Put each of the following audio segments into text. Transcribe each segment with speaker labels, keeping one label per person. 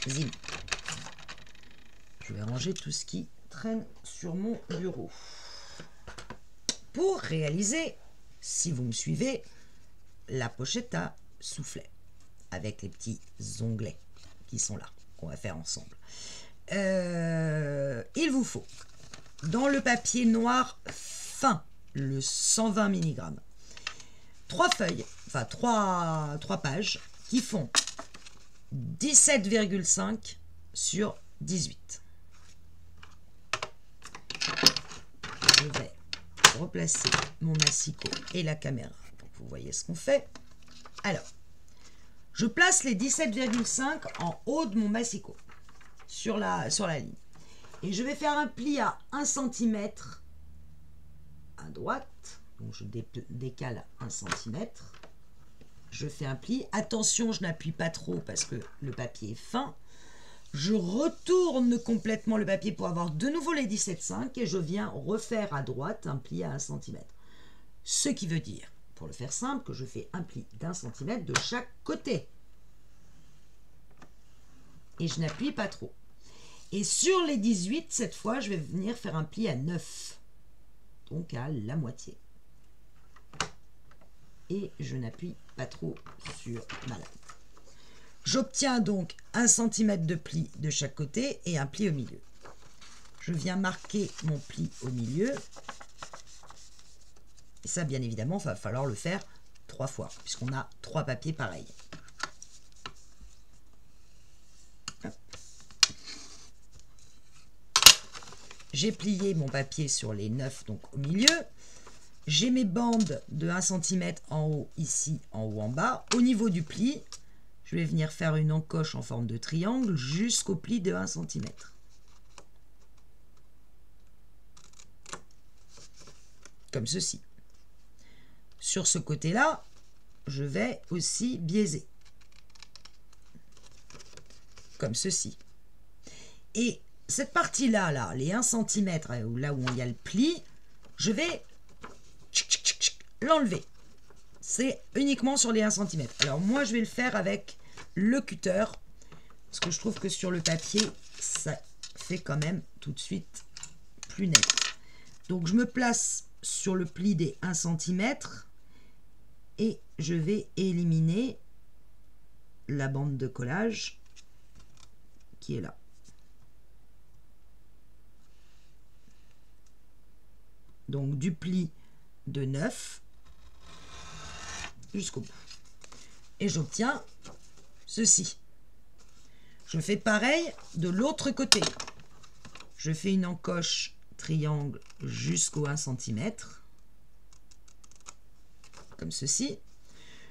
Speaker 1: Zim. Je vais ranger tout ce qui traîne sur mon bureau. Pour réaliser, si vous me suivez, la pochette à soufflet avec les petits onglets qui sont là, qu'on va faire ensemble. Il vous faut, dans le papier noir fin, le 120 mg, 3 feuilles, enfin 3 pages qui font 17,5 sur 18. Je vais replacer mon massicot et la caméra pour que vous voyez ce qu'on fait. Alors, je place les 17,5 en haut de mon massicot sur la ligne. Et je vais faire un pli à 1 cm à droite. Donc je décale 1 cm. Je fais un pli. Attention, je n'appuie pas trop parce que le papier est fin. Je retourne complètement le papier pour avoir de nouveau les 17,5 et je viens refaire à droite un pli à 1 cm. Ce qui veut dire, pour le faire simple, que je fais un pli d'1 cm de chaque côté. Et je n'appuie pas trop. Et sur les 18, cette fois, je vais venir faire un pli à 9. Donc à la moitié. Et je n'appuie pas trop sur ma lame. J'obtiens donc 1 cm de pli de chaque côté et un pli au milieu. Je viens marquer mon pli au milieu. Et ça, bien évidemment, il va falloir le faire 3 fois, puisqu'on a 3 papiers pareils. J'ai plié mon papier sur les 9, donc au milieu. J'ai mes bandes de 1 cm en haut, ici, en haut, en bas. Au niveau du pli, je vais venir faire une encoche en forme de triangle jusqu'au pli de 1 cm. Comme ceci. Sur ce côté-là, je vais aussi biaiser. Comme ceci. Et cette partie-là, là, les 1 cm, là où il y a le pli, je vais l'enlever. C'est uniquement sur les 1 cm. Alors moi, je vais le faire avec le cutter, parce que je trouve que sur le papier, ça fait quand même tout de suite plus net. Donc je me place sur le pli des 1 cm et je vais éliminer la bande de collage qui est là. Donc du pli de 9 jusqu'au bout. Et j'obtiens ceci. Je fais pareil de l'autre côté. Je fais une encoche triangle jusqu'au 1 cm. Comme ceci.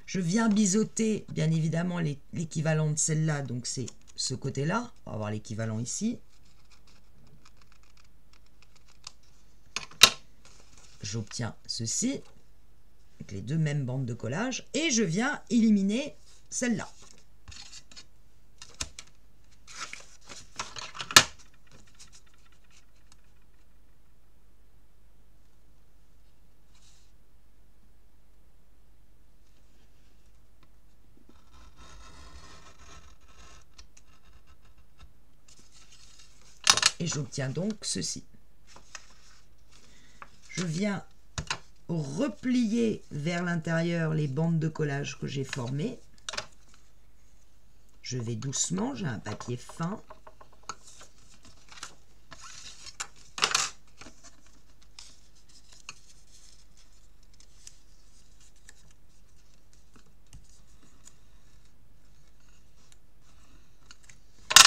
Speaker 1: Je viens biseauter, bien évidemment, l'équivalent de celle-là. Donc c'est ce côté-là. On va avoir l'équivalent ici. J'obtiens ceci, avec les deux mêmes bandes de collage, et je viens éliminer celle-là. Et j'obtiens donc ceci. Je viens replier vers l'intérieur les bandes de collage que j'ai formées. Je vais doucement, j'ai un papier fin.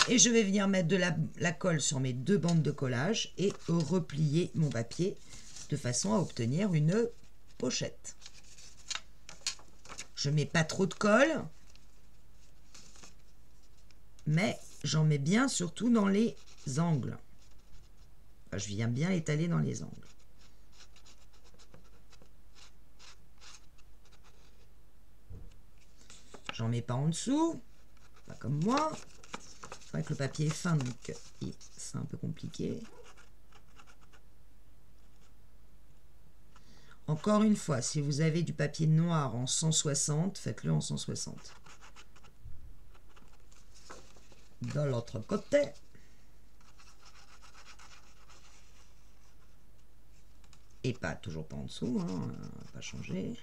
Speaker 1: Et je vais venir mettre de la colle sur mes deux bandes de collage et replier mon papier de façon à obtenir une pochette. Je ne mets pas trop de colle, mais j'en mets bien surtout dans les angles. Enfin, je viens bien étaler dans les angles. J'en mets pas en dessous, pas comme moi. C'est vrai que le papier est fin, donc c'est un peu compliqué. Encore une fois, si vous avez du papier noir en 160, faites-le en 160. de l'autre côté. Et pas, toujours pas en dessous, hein, on va pas changer.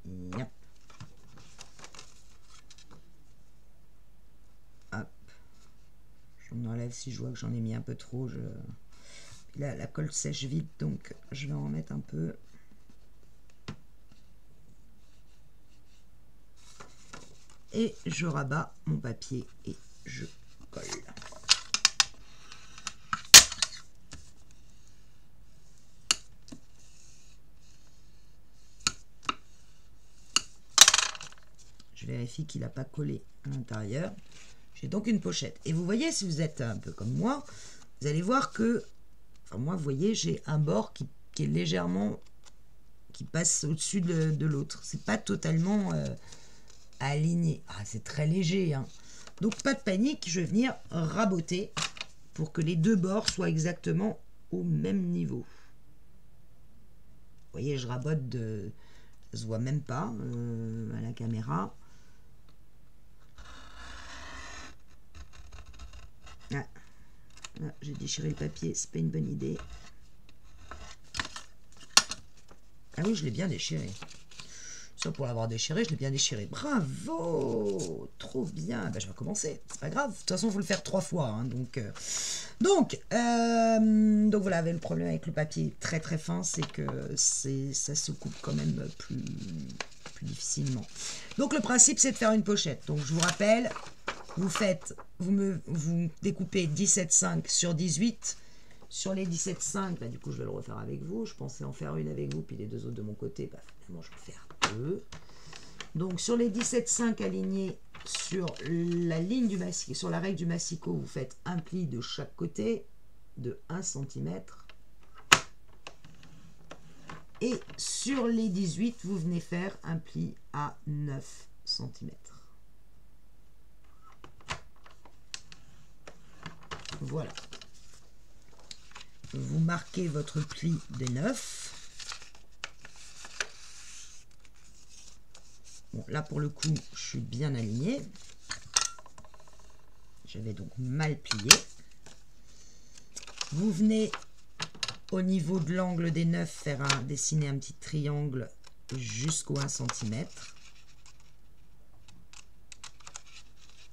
Speaker 1: Yep. Hop. J'en enlève si je vois que j'en ai mis un peu trop. Là, la colle sèche vite, donc je vais en mettre un peu. Et je rabats mon papier et je colle. Je vérifie qu'il n'a pas collé à l'intérieur. J'ai donc une pochette. Et vous voyez, si vous êtes un peu comme moi, vous allez voir que, enfin moi, vous voyez, j'ai un bord qui est légèrement, qui passe au-dessus de l'autre. C'est pas totalement aligné. Ah, c'est très léger, hein. Donc pas de panique, je vais venir raboter pour que les deux bords soient exactement au même niveau. Vous voyez, je rabote de... Ça se voit même pas à la caméra. Ah, j'ai déchiré le papier, c'est pas une bonne idée. Ah oui, je l'ai bien déchiré. Ça, pour l'avoir déchiré, je l'ai bien déchiré. Bravo! Trop bien. Ben, je vais recommencer. C'est pas grave. De toute façon, il faut le faire 3 fois. Hein, donc voilà, le problème avec le papier très très fin, c'est que ça se coupe quand même plus difficilement. Donc le principe, c'est de faire une pochette. Donc je vous rappelle, vous découpez 17,5 sur 18. Sur les 17,5, bah, du coup, je vais le refaire avec vous. Je pensais en faire une avec vous, puis les deux autres de mon côté. Bah, finalement, je vais faire deux. Donc, sur les 17,5 alignés sur la ligne du massicot, sur la règle du massicot, vous faites un pli de chaque côté de 1 cm. Et sur les 18, vous venez faire un pli à 9 cm. Voilà. Vous marquez votre pli des 9. Bon, là pour le coup, je suis bien aligné. J'avais donc mal plié. Vous venez au niveau de l'angle des 9 dessiner un petit triangle jusqu'au 1 cm.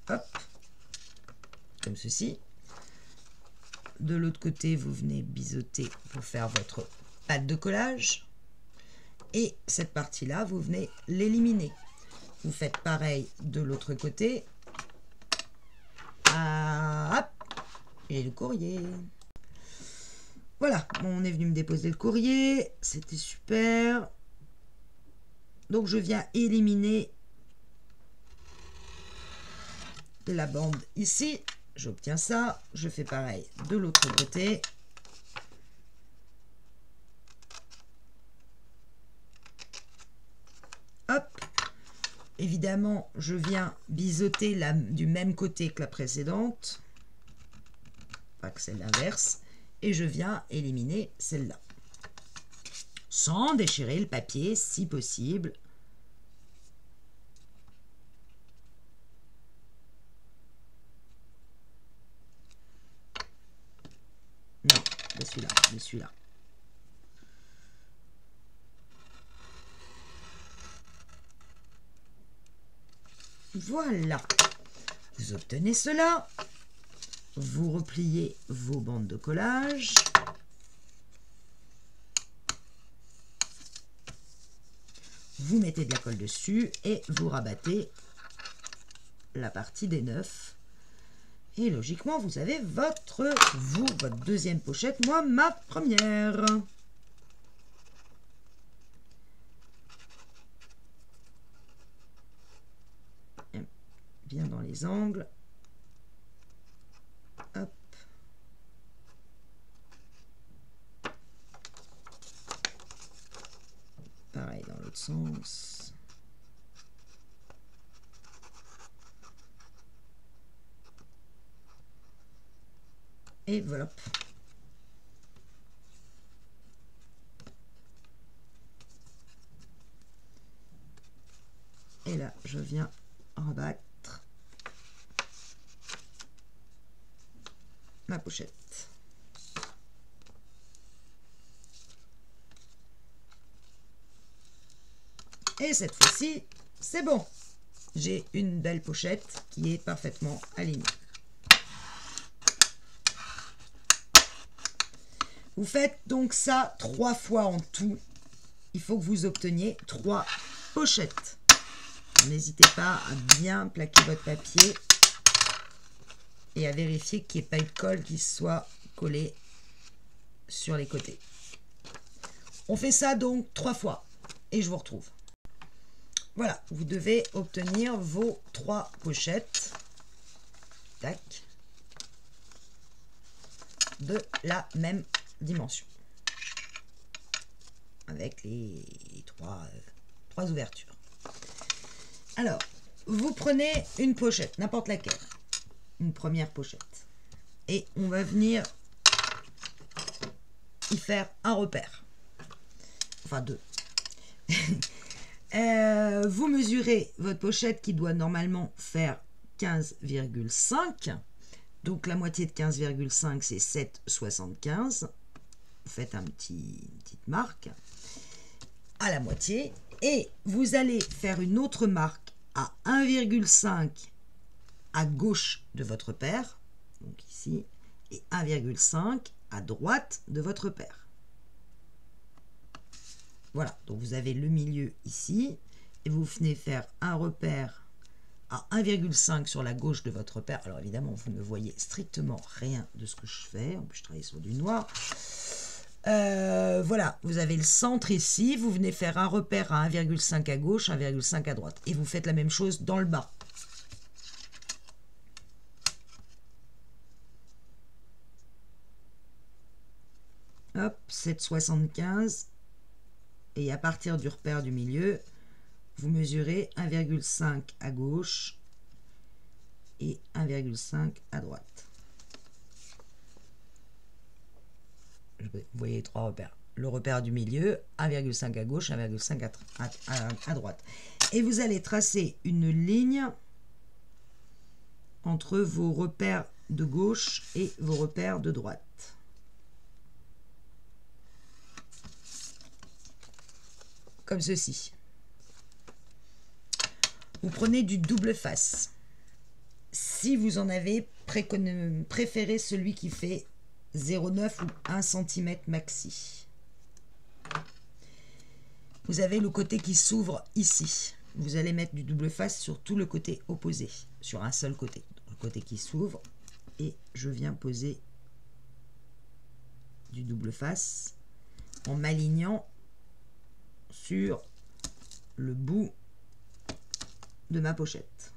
Speaker 1: Hop, comme ceci. De l'autre côté, vous venez biseauter pour faire votre pâte de collage. Et cette partie-là, vous venez l'éliminer. Vous faites pareil de l'autre côté. Ah, hop, et le courrier. Voilà, bon, on est venu me déposer le courrier. C'était super. Donc, je viens éliminer la bande ici. J'obtiens ça, je fais pareil de l'autre côté. Hop. Évidemment, je viens biseauter du même côté que la précédente. Pas que c'est l'inverse. Et je viens éliminer celle-là. Sans déchirer le papier, si possible. Non, de celui-là, de celui-là. Voilà. Vous obtenez cela. Vous repliez vos bandes de collage. Vous mettez de la colle dessus et vous rabattez la partie des 9. Et logiquement, vous avez votre deuxième pochette, moi, ma première. Bien dans les angles. Hop. Pareil dans l'autre sens. Et voilà. Et là, je viens rabattre ma pochette. Et cette fois-ci, c'est bon. J'ai une belle pochette qui est parfaitement alignée. Vous faites donc ça 3 fois en tout. Il faut que vous obteniez 3 pochettes. N'hésitez pas à bien plaquer votre papier et à vérifier qu'il n'y ait pas eu de colle qui soit collé sur les côtés. On fait ça donc 3 fois et je vous retrouve. Voilà, vous devez obtenir vos 3 pochettes. Tac. De la même dimension. Avec les 3 ouvertures. Alors, vous prenez une pochette, n'importe laquelle. Une première pochette. Et on va venir y faire un repère. Enfin, 2. Vous mesurez votre pochette qui doit normalement faire 15,5. Donc la moitié de 15,5 c'est 7,75. Vous faites une petite marque à la moitié. Et vous allez faire une autre marque à 1,5 à gauche de votre paire. Donc ici. Et 1,5 à droite de votre paire. Voilà, donc vous avez le milieu ici, et vous venez faire un repère à 1,5 sur la gauche de votre repère. Alors évidemment, vous ne voyez strictement rien de ce que je fais, en plus je travaille sur du noir. Voilà, vous avez le centre ici, vous venez faire un repère à 1,5 à gauche, 1,5 à droite, et vous faites la même chose dans le bas. Hop, 7,75. Et à partir du repère du milieu, vous mesurez 1,5 à gauche et 1,5 à droite. Vous voyez les 3 repères. Le repère du milieu, 1,5 à gauche, 1,5 à droite. Et vous allez tracer une ligne entre vos repères de gauche et vos repères de droite. Comme ceci. Vous prenez du double face. Si vous en avez, préférez celui qui fait 0,9 ou 1 cm maxi. Vous avez le côté qui s'ouvre ici. Vous allez mettre du double face sur tout le côté opposé, sur un seul côté. Le côté qui s'ouvre. Et je viens poser du double face en m'alignant sur le bout de ma pochette.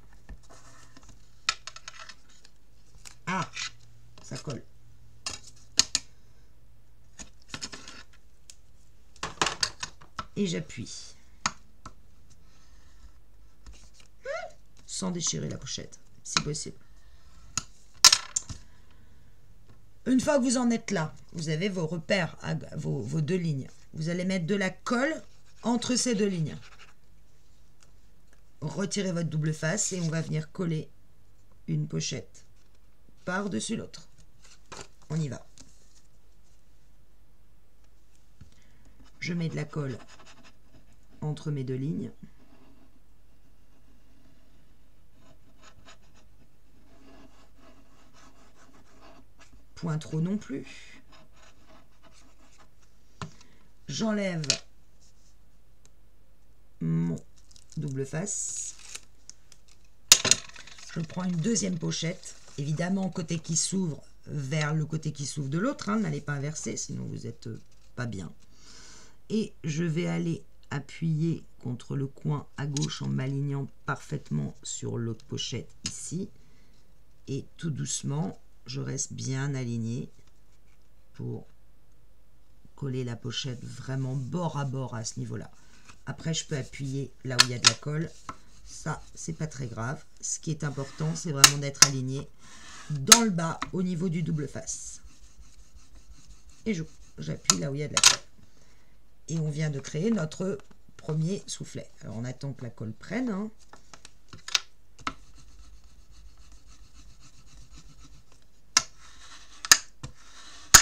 Speaker 1: Ah, ça colle. Et j'appuie. Sans déchirer la pochette, si possible. Une fois que vous en êtes là, vous avez vos repères, vos 2 lignes. Vous allez mettre de la colle entre ces 2 lignes. Retirez votre double face et on va venir coller une pochette par-dessus l'autre. On y va. Je mets de la colle entre mes 2 lignes. Point trop non plus. J'enlève mon double face. Je prends une deuxième pochette. Évidemment, côté qui s'ouvre vers le côté qui s'ouvre de l'autre. Hein, n'allez pas inverser, sinon vous n'êtes pas bien. Et je vais aller appuyer contre le coin à gauche en m'alignant parfaitement sur l'autre pochette ici. Et tout doucement, je reste bien aligné pour coller la pochette vraiment bord à bord à ce niveau-là. Après, je peux appuyer là où il y a de la colle. Ça, c'est pas très grave. Ce qui est important, c'est vraiment d'être aligné dans le bas au niveau du double face. Et j'appuie là où il y a de la colle. Et on vient de créer notre premier soufflet. Alors on attend que la colle prenne. Hein.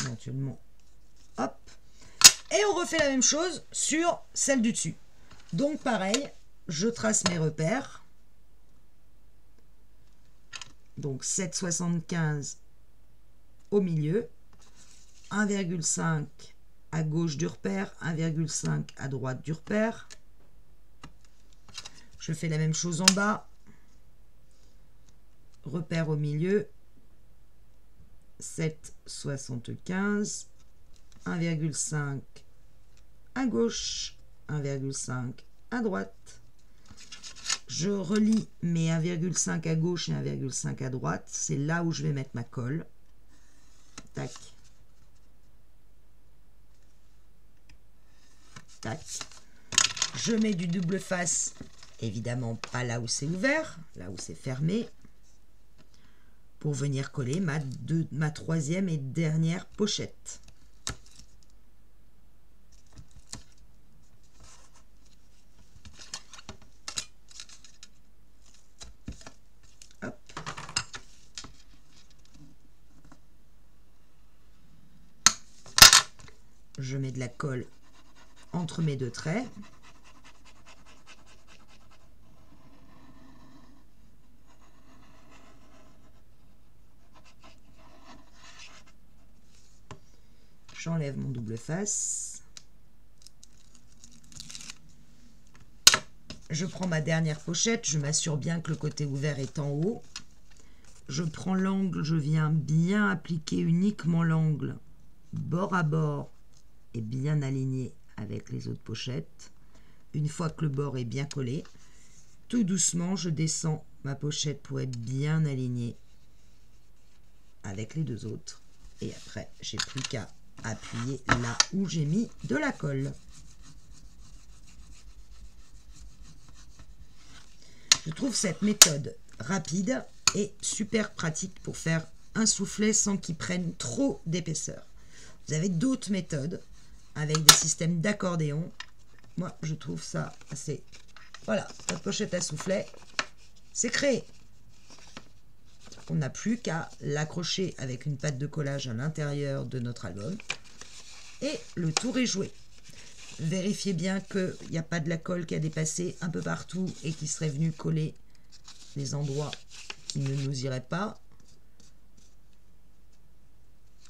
Speaker 1: Éventuellement, hop. Et on refait la même chose sur celle du dessus. Donc pareil, je trace mes repères. Donc 7,75 au milieu, 1,5 à gauche du repère, 1,5 à droite du repère. Je fais la même chose en bas. Repère au milieu, 7,75, 1,5 à gauche, 1,5 à droite. Je relie mes 1,5 à gauche et 1,5 à droite. C'est là où je vais mettre ma colle. Tac. Tac. Je mets du double face, évidemment pas là où c'est ouvert, là où c'est fermé, pour venir coller ma troisième et dernière pochette. Hop. Je mets de la colle entre mes deux traits. J'enlève mon double face. Je prends ma dernière pochette, je m'assure bien que le côté ouvert est en haut. Je prends l'angle, je viens bien appliquer uniquement l'angle bord à bord et bien aligné avec les autres pochettes. Une fois que le bord est bien collé, tout doucement, je descends ma pochette pour être bien alignée avec les deux autres. Et après, j'ai plus qu'à appuyer là où j'ai mis de la colle. Je trouve cette méthode rapide et super pratique pour faire un soufflet sans qu'il prenne trop d'épaisseur. Vous avez d'autres méthodes avec des systèmes d'accordéon. Moi, je trouve ça assez... Voilà, notre pochette à soufflet, c'est créé. On n'a plus qu'à l'accrocher avec une pâte de collage à l'intérieur de notre album. Et le tour est joué. Vérifiez bien qu'il n'y a pas de la colle qui a dépassé un peu partout et qui serait venu coller les endroits qui ne nous iraient pas.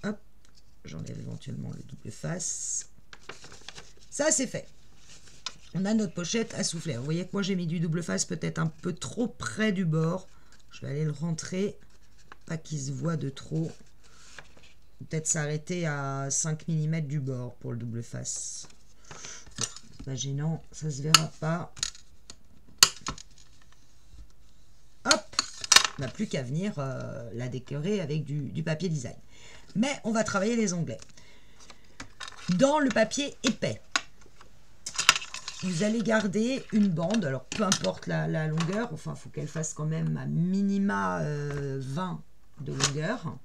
Speaker 1: Hop, j'enlève éventuellement le double face. Ça, c'est fait. On a notre pochette à souffler. Vous voyez que moi, j'ai mis du double face peut-être un peu trop près du bord. Je vais aller le rentrer, pas qu'il se voit de trop. Peut-être s'arrêter à 5 mm du bord pour le double face. Bon, pas gênant, ça se verra pas. Hop, on n'a plus qu'à venir la décorer avec du papier design. Mais on va travailler les onglets. Dans le papier épais, vous allez garder une bande, alors peu importe la longueur, enfin il faut qu'elle fasse quand même à minima 20 de longueur.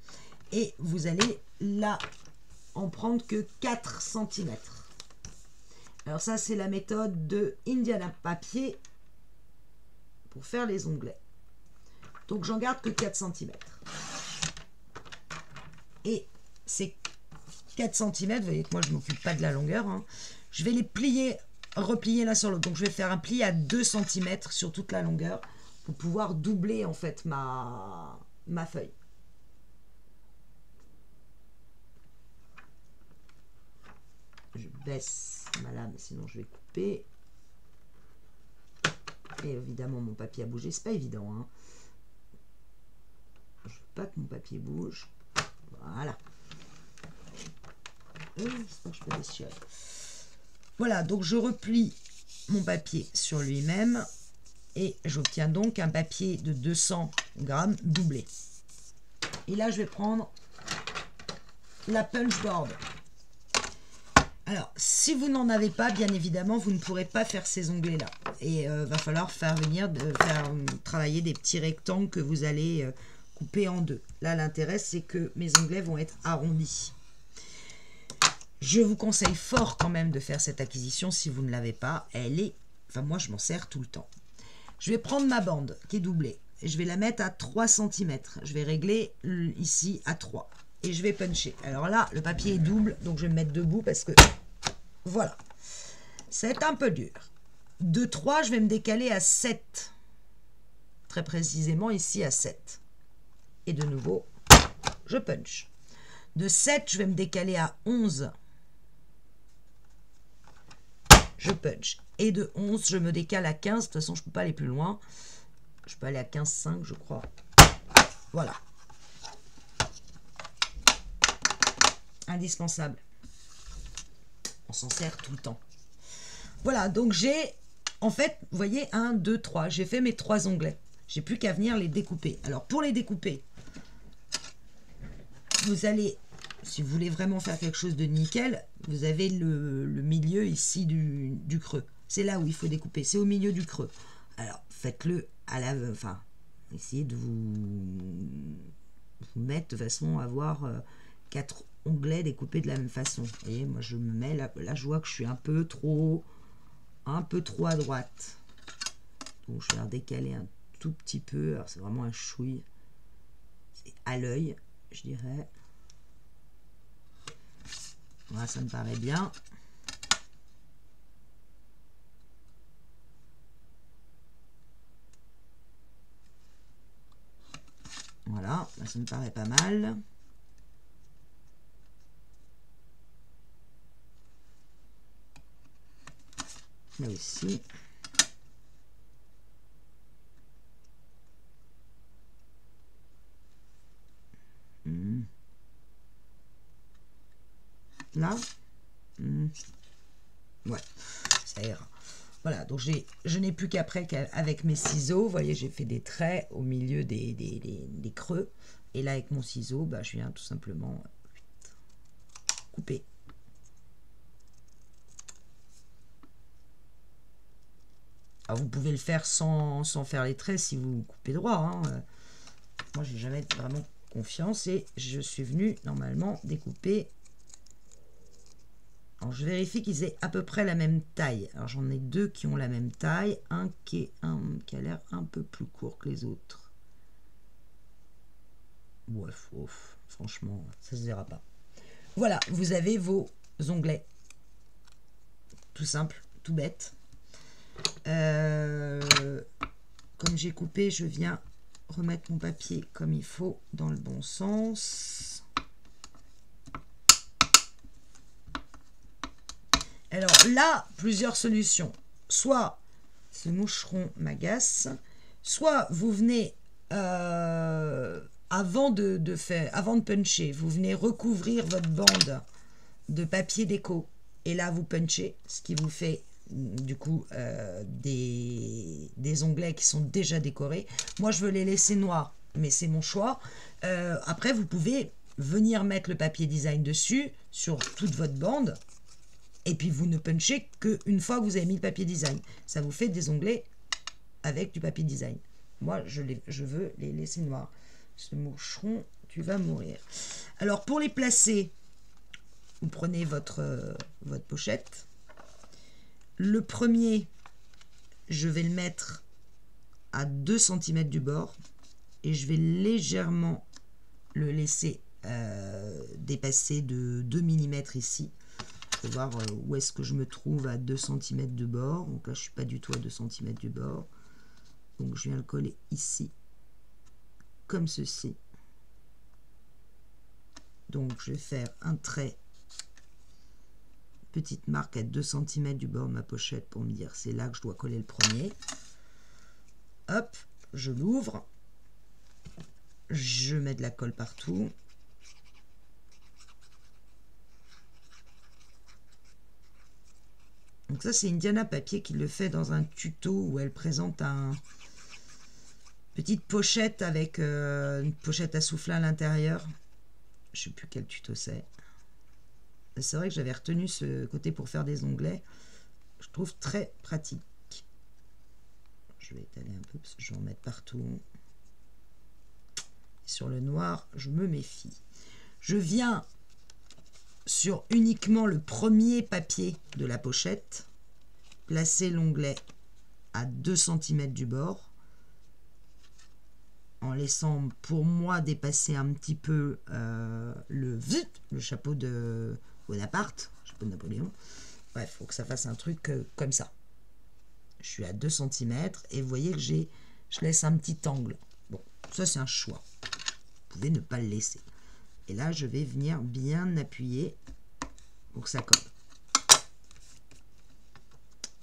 Speaker 1: Et vous allez là en prendre que 4 cm. Alors ça, c'est la méthode de Indiana Papier pour faire les onglets. Donc j'en garde que 4 cm. Et ces 4 cm, vous voyez que moi je ne m'occupe pas de la longueur, hein, je vais les plier, replier l'un sur l'autre. Donc je vais faire un pli à 2 cm sur toute la longueur pour pouvoir doubler en fait ma feuille. Je baisse ma lame, sinon je vais couper. Et évidemment, mon papier a bougé. C'est pas évident. Hein. Je veux pas que mon papier bouge. Voilà. J'espère que je peux déchirer. Voilà, donc je replie mon papier sur lui-même. Et j'obtiens donc un papier de 200 grammes doublé. Et là, je vais prendre la punch board. Alors, si vous n'en avez pas, bien évidemment, vous ne pourrez pas faire ces onglets-là. Et va falloir faire travailler des petits rectangles que vous allez coupé en deux. Là, l'intérêt, c'est que mes onglets vont être arrondis. Je vous conseille fort quand même de faire cette acquisition si vous ne l'avez pas. Elle est... Enfin, moi, je m'en sers tout le temps. Je vais prendre ma bande qui est doublée et je vais la mettre à 3 cm. Je vais régler ici à 3 et je vais puncher. Alors là, le papier est double, donc je vais me mettre debout parce que... Voilà. C'est un peu dur. De 3, je vais me décaler à 7. Très précisément ici à 7. Et de nouveau, je punch. De 7, je vais me décaler à 11. Je punch. Et de 11, je me décale à 15. De toute façon, je ne peux pas aller plus loin. Je peux aller à 15,5, je crois. Voilà. Indispensable. On s'en sert tout le temps. Voilà, donc j'ai, en fait, vous voyez, 1, 2, 3. J'ai fait mes 3 onglets. J'ai plus qu'à venir les découper. Alors, pour les découper, vous allez, si vous voulez vraiment faire quelque chose de nickel, vous avez le milieu ici du creux. C'est là où il faut découper, c'est au milieu du creux. Alors, faites-le à la... Enfin, essayez de vous mettre de façon à avoir 4 onglets découpés de la même façon. Vous voyez, moi je me mets, là je vois que je suis un peu trop à droite. Donc je vais redécaler un tout petit peu. Alors c'est vraiment un chouille. C'est à l'œil, je dirais. Voilà, ça me paraît bien. Voilà, là, ça me paraît pas mal. Là aussi. Là. Ouais, ça ira. Voilà, donc je n'ai plus qu'après qu'avec mes ciseaux, vous voyez, j'ai fait des traits au milieu des creux. Et là, avec mon ciseau, bah, je viens tout simplement couper. Alors, vous pouvez le faire sans faire les traits si vous coupez droit. Hein. Moi, je n'ai jamais vraiment confiance et je suis venu normalement découper. Alors, je vérifie qu'ils aient à peu près la même taille. Alors, j'en ai 2 qui ont la même taille. Un qui a l'air un peu plus court que les autres. Ouf, franchement, ça se verra pas. Voilà, vous avez vos onglets. Tout simple, tout bête. Comme j'ai coupé, je viens remettre mon papier comme il faut dans le bon sens. Alors là, plusieurs solutions. Soit ce moucheron m'agace, soit vous venez avant de puncher, vous venez recouvrir votre bande de papier déco et là vous punchez, ce qui vous fait du coup des onglets qui sont déjà décorés. Moi je veux les laisser noirs, mais c'est mon choix. Après vous pouvez venir mettre le papier design dessus sur toute votre bande et puis vous ne punchez qu'une fois que vous avez mis le papier design. Ça vous fait des onglets avec du papier design. Moi je veux les laisser noirs. Ce moucheron, tu vas mourir. Alors pour les placer, vous prenez votre pochette. Le premier, je vais le mettre à 2 cm du bord et je vais légèrement le laisser dépasser de 2 mm ici. Je vais voir où est-ce que je me trouve à 2 cm de bord. Donc là, je ne suis pas du tout à 2 cm du bord. Donc je viens le coller ici, comme ceci. Donc je vais faire un trait, petite marque à 2 cm du bord de ma pochette pour me dire c'est là que je dois coller le premier. Hop, je l'ouvre, je mets de la colle partout. Donc ça c'est Indiana Papier qui le fait dans un tuto où elle présente une petite pochette avec une pochette à souffler à l'intérieur. Je ne sais plus quel tuto c'est. C'est vrai que j'avais retenu ce côté pour faire des onglets. Je trouve très pratique. Je vais étaler un peu parce que je vais en mettre partout. Sur le noir, je me méfie. Je viens sur uniquement le premier papier de la pochette, placer l'onglet à 2 cm du bord, en laissant pour moi dépasser un petit peu le chapeau de Bonaparte, chapeau de Napoléon. Bref, il faut que ça fasse un truc comme ça. Je suis à 2 cm et vous voyez que je laisse un petit angle. Bon, ça c'est un choix. Vous pouvez ne pas le laisser. Et là, je vais venir bien appuyer pour que ça colle.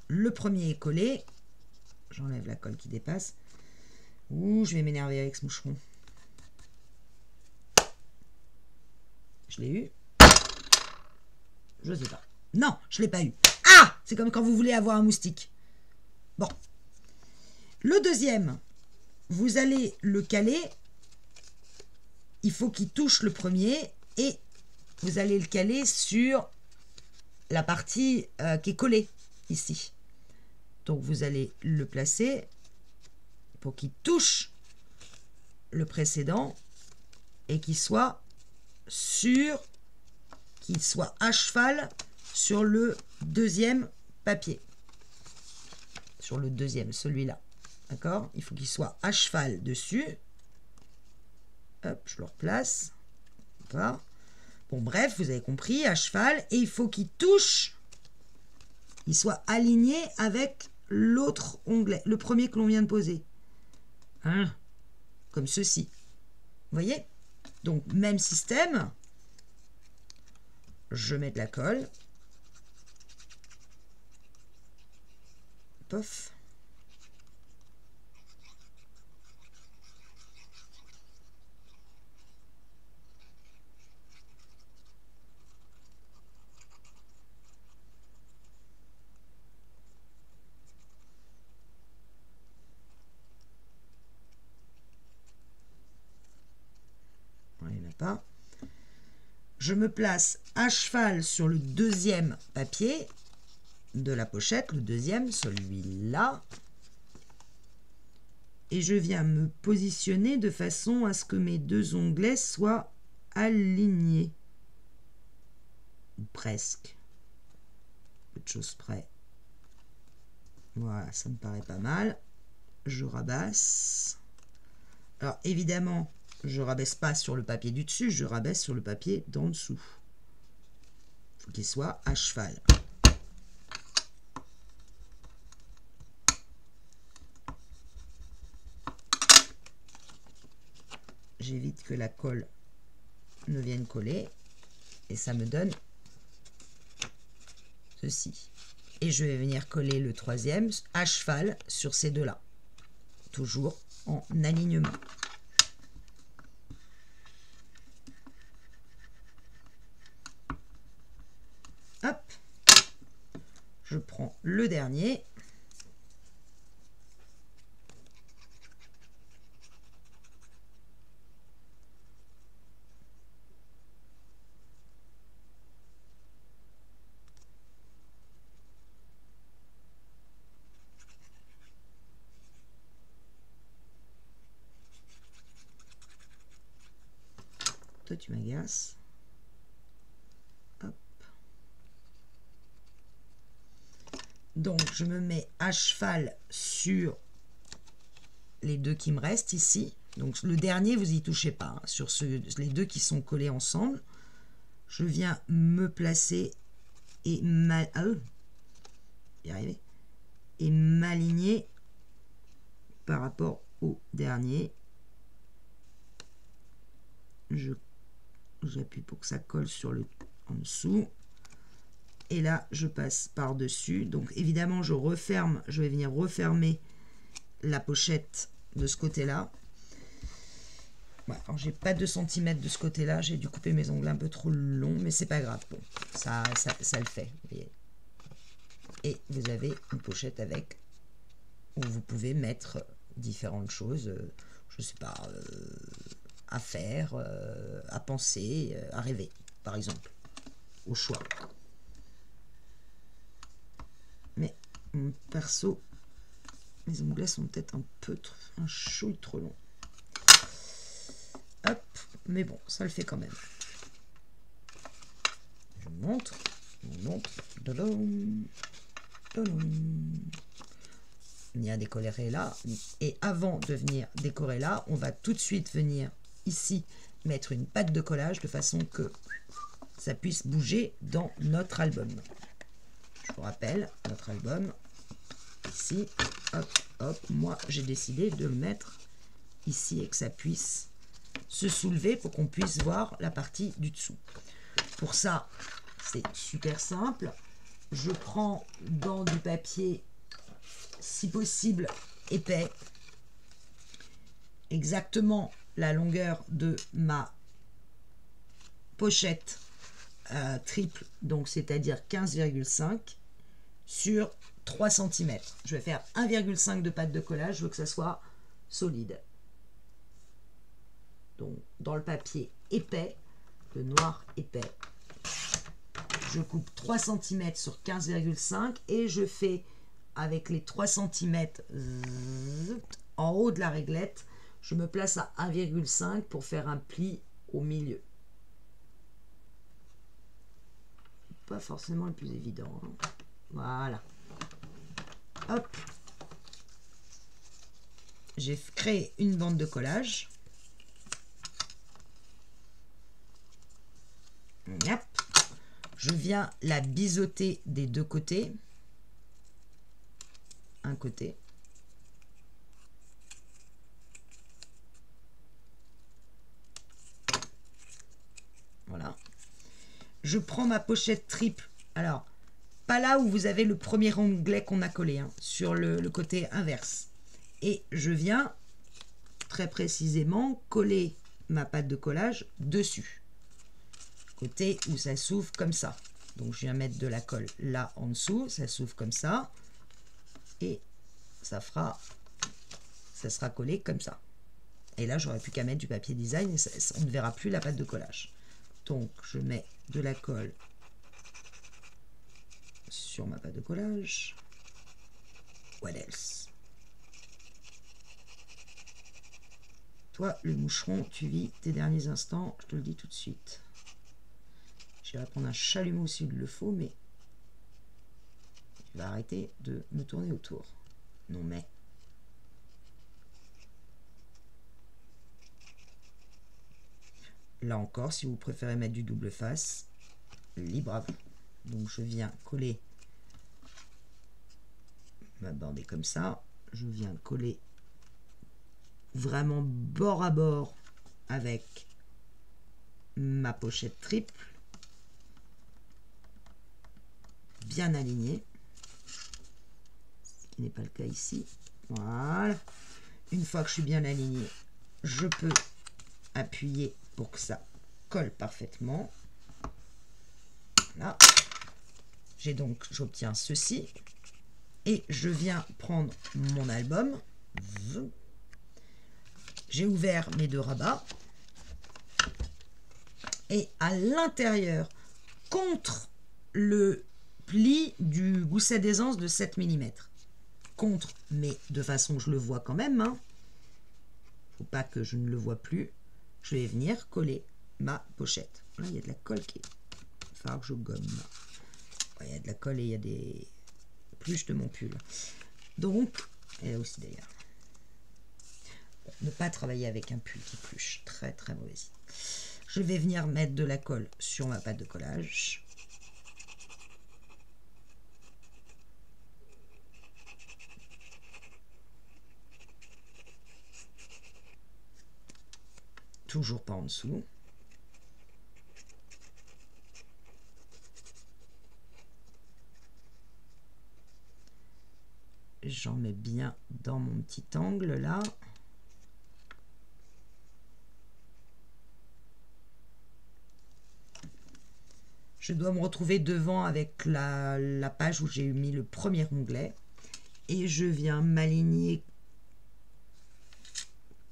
Speaker 1: Le premier est collé. J'enlève la colle qui dépasse. Ouh, je vais m'énerver avec ce moucheron. Je l'ai eu. Je sais pas. Non, je l'ai pas eu. Ah! C'est comme quand vous voulez avoir un moustique. Bon. Le deuxième, vous allez le caler. Il faut qu'il touche le premier et vous allez le caler sur la partie qui est collée ici. Donc vous allez le placer pour qu'il touche le précédent et qu'il soit à cheval sur le deuxième papier. Sur le deuxième, celui-là. D'accord? Il faut qu'il soit à cheval dessus. Hop, je le replace. Voilà. Bon, bref, vous avez compris, à cheval. Et il faut qu'il touche, il soit aligné avec l'autre onglet, le premier que l'on vient de poser. Hein? Comme ceci. Vous voyez? Donc, même système. Je mets de la colle. Pof. Il n'y en a pas. Je me place à cheval sur le deuxième papier de la pochette, le deuxième, celui-là. Et je viens me positionner de façon à ce que mes deux onglets soient alignés. Ou presque. Peu de choses près. Voilà, ça me paraît pas mal. Je rabaisse. Alors évidemment, je rabaisse pas sur le papier du dessus, je rabaisse sur le papier d'en dessous. Il faut qu'il soit à cheval. J'évite que la colle ne vienne coller et ça me donne ceci. Et je vais venir coller le troisième à cheval sur ces deux-là. Toujours en alignement. Hop. Je prends le dernier. Toi, tu m'agaces. Hop. Donc, je me mets à cheval sur les deux qui me restent ici. Donc, le dernier, vous y touchez pas. Hein. Sur les deux qui sont collés ensemble, je viens me placer et m'aligner par rapport au dernier. J'appuie pour que ça colle sur le en dessous. Et là, je passe par-dessus. Donc, évidemment, je vais venir refermer la pochette de ce côté-là. Ouais, alors, j'ai pas 2 cm de ce côté-là. J'ai dû couper mes ongles un peu trop longs, mais c'est pas grave. Bon, ça le fait. Vous voyez. Et vous avez une pochette avec où vous pouvez mettre différentes choses. Je sais pas, à faire, à penser, à rêver, par exemple. Au choix. Mais perso, mes onglets sont peut-être un chouille trop longs. Hop, mais bon, ça le fait quand même. Je montre. Il y a décoloré là. Et avant de venir décorer là, on va tout de suite venir ici mettre une pâte de collage de façon que ça puisse bouger dans notre album. Je vous rappelle, notre album, ici, hop, hop, moi j'ai décidé de le mettre ici et que ça puisse se soulever pour qu'on puisse voir la partie du dessous. Pour ça, c'est super simple. Je prends dans du papier, si possible, épais, exactement la longueur de ma pochette triple, donc c'est-à-dire 15,5 sur 3 cm. Je vais faire 1,5 de pâte de collage, je veux que ça soit solide. Donc dans le papier épais, le noir épais, je coupe 3 cm sur 15,5 et je fais avec les 3 cm en haut de la réglette, je me place à 1,5 pour faire un pli au milieu. Pas forcément le plus évident. Hein. Voilà. Hop. J'ai créé une bande de collage. Yep. Je viens la biseauter des deux côtés. Un côté. Voilà. Je prends ma pochette triple. Alors, pas là où vous avez le premier onglet qu'on a collé, hein, sur le côté inverse. Et je viens très précisément coller ma pâte de collage dessus. Côté où ça s'ouvre comme ça. Donc, je viens mettre de la colle là en dessous. Ça s'ouvre comme ça. Et ça sera collé comme ça. Et là, j'aurais plus qu'à mettre du papier design et on ne verra plus la pâte de collage. Donc, je mets de la colle sur ma pâte de collage. What else? Toi, le moucheron, tu vis tes derniers instants, je te le dis tout de suite. Je vais prendre un chalumeau s'il le faut, mais tu vas arrêter de me tourner autour. Non, mais... Là encore, si vous préférez mettre du double face, libre à vous. Donc je viens coller ma bande est comme ça. Je viens coller vraiment bord à bord avec ma pochette triple. Bien alignée. Ce qui n'est pas le cas ici. Voilà. Une fois que je suis bien aligné, je peux appuyer pour que ça colle parfaitement. Là, j'obtiens ceci et je viens prendre mon album. J'ai ouvert mes deux rabats et à l'intérieur, contre le pli du gousset d'aisance de 7 mm, contre, mais de façon que je le vois quand même, hein. Faut pas que je ne le vois plus. Je vais venir coller ma pochette. Là, il y a de la colle qui est... Il va falloir que je gomme. Ouais, il y a de la colle et il y a des pluches de mon pull. Donc, et là aussi d'ailleurs. Ne pas travailler avec un pull qui pluche. Très, très mauvaise. Je vais venir mettre de la colle sur ma pâte de collage. Toujours pas en dessous. J'en mets bien dans mon petit angle là. Je dois me retrouver devant avec la page où j'ai mis le premier onglet. Et je viens m'aligner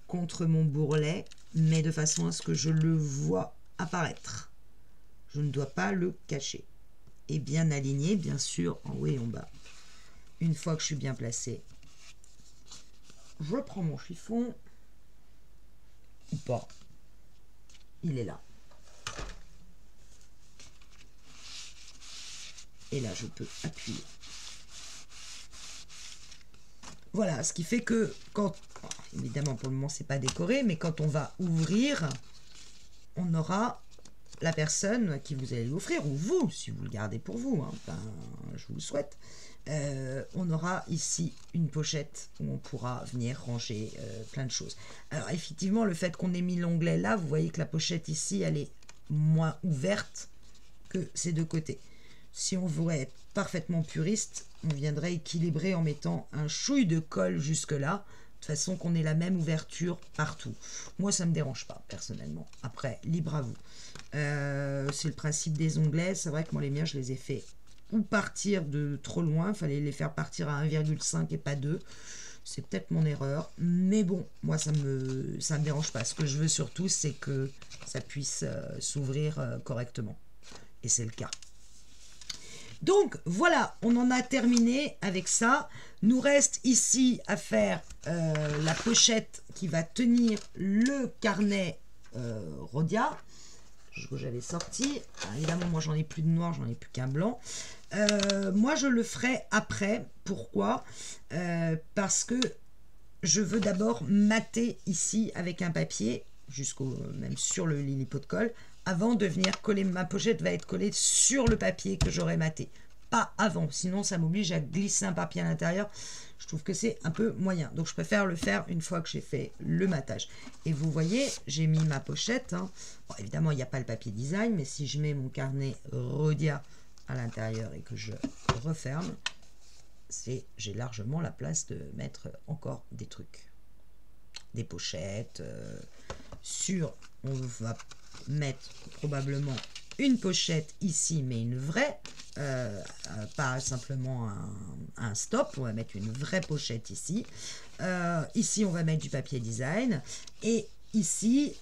Speaker 1: contre mon bourrelet, mais de façon à ce que je le vois apparaître. Je ne dois pas le cacher. Et bien aligné, bien sûr, en haut et en bas. Une fois que je suis bien placé, je prends mon chiffon, ou pas. il est là. Et là, je peux appuyer. Voilà, ce qui fait que quand, évidemment pour le moment c'est pas décoré, mais quand on va ouvrir, on aura la personne qui vous allez l'offrir, ou vous, si vous le gardez pour vous, hein, ben, je vous le souhaite. On aura ici une pochette où on pourra venir ranger plein de choses. Alors effectivement, le fait qu'on ait mis l'onglet là, vous voyez que la pochette ici, elle est moins ouverte que ces deux côtés. Si on voulait être parfaitement puriste, on viendrait équilibrer en mettant un chouille de colle jusque là, de façon qu'on ait la même ouverture partout. Moi, ça ne me dérange pas, personnellement. Après, libre à vous. C'est le principe des onglets. C'est vrai que moi, les miens, je les ai fait ou partir de trop loin. Il fallait les faire partir à 1,5 et pas 2. C'est peut-être mon erreur. Mais bon, moi, ça me dérange pas. Ce que je veux surtout, c'est que ça puisse s'ouvrir correctement. Et c'est le cas. Donc voilà, on en a terminé avec ça. Nous reste ici à faire la pochette qui va tenir le carnet Rhodia que j'avais sorti. Alors, évidemment, moi j'en ai plus de noir, j'en ai plus qu'un blanc. Moi je le ferai après. Pourquoi? Parce que je veux d'abord mater ici avec un papier, jusqu'au même sur le pot de colle, avant de venir coller. Ma pochette va être collée sur le papier que j'aurai maté. Pas avant, sinon ça m'oblige à glisser un papier à l'intérieur. Je trouve que c'est un peu moyen. Donc je préfère le faire une fois que j'ai fait le matage. Et vous voyez, j'ai mis ma pochette. Hein. Bon, évidemment, il n'y a pas le papier design, mais si je mets mon carnet Rhodia à l'intérieur et que je referme, j'ai largement la place de mettre encore des trucs. Des pochettes. On va mettre probablement une pochette ici, mais une vraie, pas simplement un stop. On va mettre une vraie pochette ici. Ici, on va mettre du papier design. Et ici,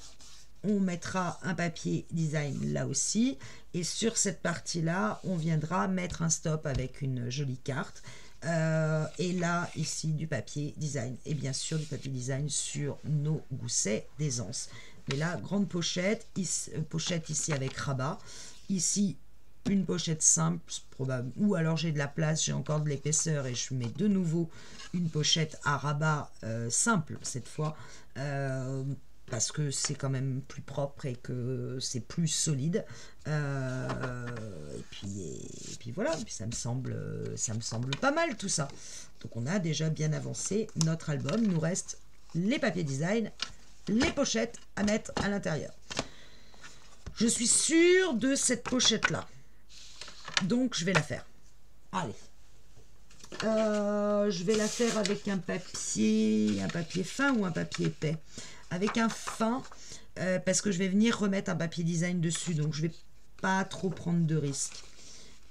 Speaker 1: on mettra un papier design là aussi. Et sur cette partie-là, on viendra mettre un stop avec une jolie carte. Et là, ici, du papier design. Et bien sûr, du papier design sur nos goussets d'aisance. Mais là, grande pochette, pochette ici avec rabat. Ici, une pochette simple, probable. Ou alors j'ai de la place, j'ai encore de l'épaisseur et je mets de nouveau une pochette à rabat simple cette fois. Parce que c'est quand même plus propre et que c'est plus solide. Et puis voilà, et puis ça me semble pas mal tout ça. Donc on a déjà bien avancé notre album. Il nous reste les papiers design, les pochettes à mettre à l'intérieur. Je suis sûre de cette pochette là. Donc je vais la faire. Allez. Je vais la faire avec un papier fin ou un papier épais. Avec un fin, parce que je vais venir remettre un papier design dessus, donc je vais pas trop prendre de risques.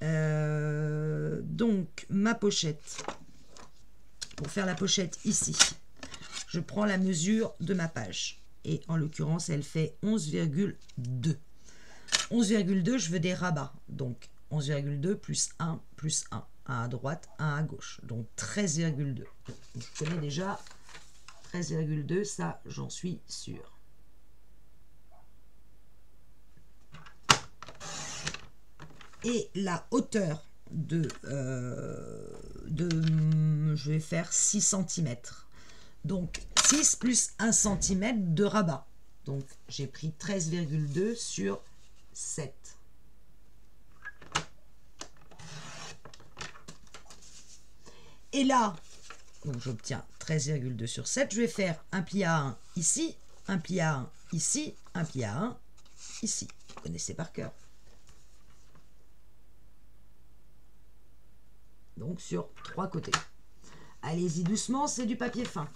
Speaker 1: Donc ma pochette, pour faire la pochette ici, je prends la mesure de ma page, et en l'occurrence elle fait 11,2. 11,2, je veux des rabats, donc 11,2 plus 1 plus 1. Un à droite, un à gauche, donc 13,2. Je connais déjà 13,2, ça j'en suis sûre. Et la hauteur je vais faire 6 cm. Donc 6 plus 1 cm de rabat. Donc j'ai pris 13,2 sur 7. Et là, donc j'obtiens 13,2 sur 7. Je vais faire un pli à 1 ici, un pli à 1 ici, un pli à 1 ici. Vous connaissez par cœur. Donc sur 3 côtés. Allez-y doucement, c'est du papier fin.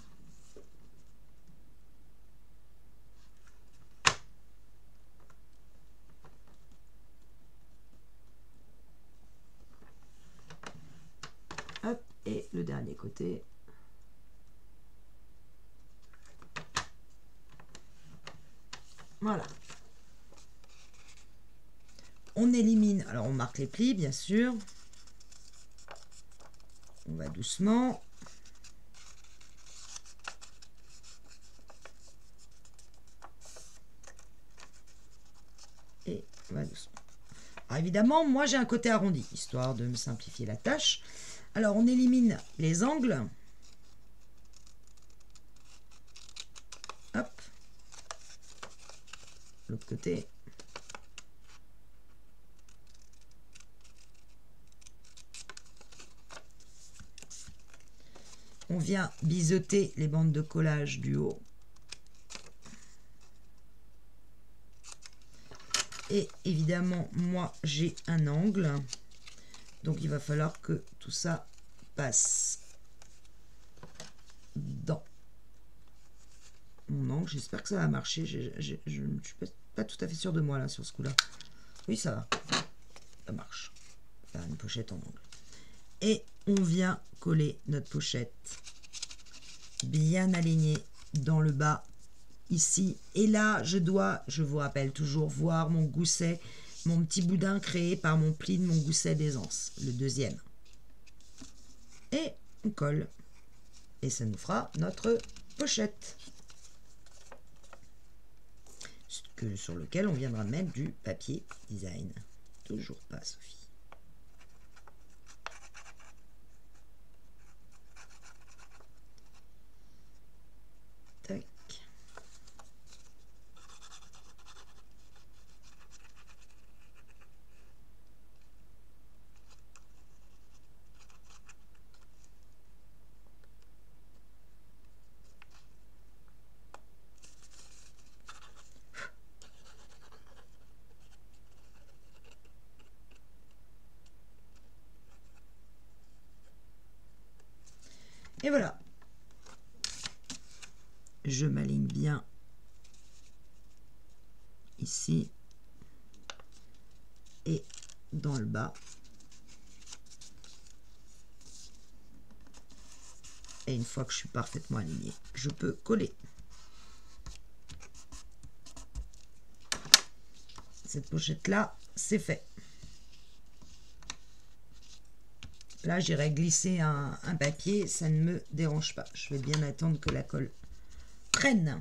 Speaker 1: Hop, et le dernier côté. Voilà. On élimine, alors on marque les plis, bien sûr. On va doucement. et on va doucement. Alors évidemment, moi j'ai un côté arrondi, histoire de me simplifier la tâche. Alors on élimine les angles. Hop. L'autre côté. On vient biseauter les bandes de collage du haut. Et évidemment, moi, j'ai un angle. Donc, il va falloir que tout ça passe dans mon angle. J'espère que ça va marcher. Je ne suis pas tout à fait sûr de moi, là, sur ce coup-là. Oui, ça va. Ça marche. Faire une pochette en angle. Et on vient coller notre pochette bien alignée dans le bas. Ici et là, je vous rappelle toujours, voir mon gousset, mon petit boudin créé par mon pli de mon gousset d'aisance, le deuxième. Et on colle. Et ça nous fera notre pochette. Sur lequel on viendra mettre du papier design. Toujours pas, Sophie. Tac. Et voilà. Je m'aligne bien ici et dans le bas. Et une fois que je suis parfaitement alignée, je peux coller. Cette pochette-là, c'est fait. Là, j'irai glisser un papier, ça ne me dérange pas. Je vais bien attendre que la colle prenne.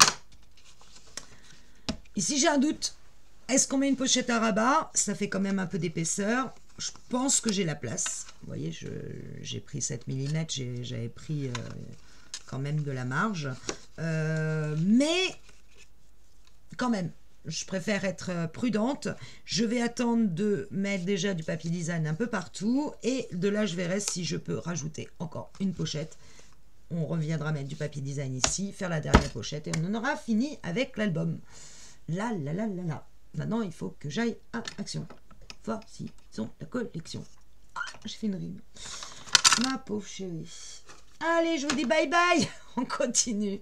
Speaker 1: Ici, j'ai un doute. Est-ce qu'on met une pochette à rabat? Ça fait quand même un peu d'épaisseur. Je pense que j'ai la place. Vous voyez, j'ai pris 7 mm, j'avais pris quand même de la marge. Mais quand même, je préfère être prudente. Je vais attendre de mettre déjà du papier design un peu partout. Et de là, je verrai si je peux rajouter encore une pochette. On reviendra mettre du papier design ici, faire la dernière pochette et on en aura fini avec l'album. Là. Maintenant, il faut que j'aille à Action. Voici la collection. Ah, j'ai fait une rime. Ma pauvre chérie. Allez, je vous dis bye bye. On continue.